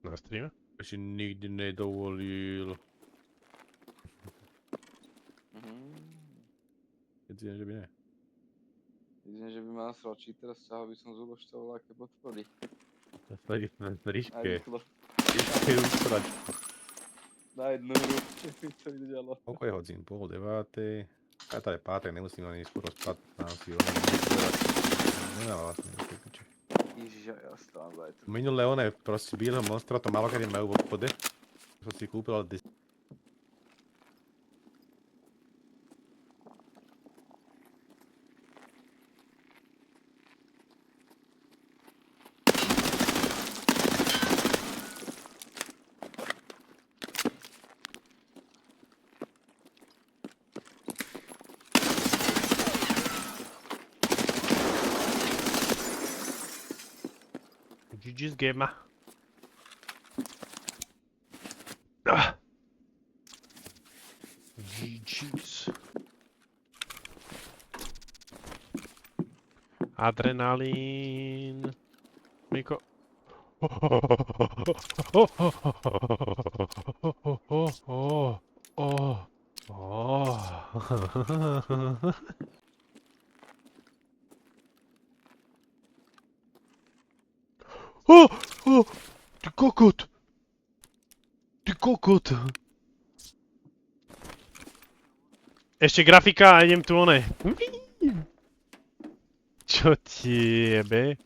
Na streame? Si nikdy nedovolil. Keď že by ne. Vidím, že by ma nasral cheater, stiahol by som z uložtoval aké podpory. Na A ríške. rýchlo. Ríške usrať. Na jednu hru, čo by to vydržalo. Koľko je hodín? Pol 9. A to je pátek, nemusím ani skoro spať. Mám si nemá vlastne. Ježiš, ja stávam zajtra. Minulé one, proste bieleho monstra, to malo kedy majú v obchode. Som si kúpil, ale GG's gamer. GG's. Adrenalín. Miko. Ty kokot! Ty kokot! Ešte grafika a idem tu one. Čo ti jebe?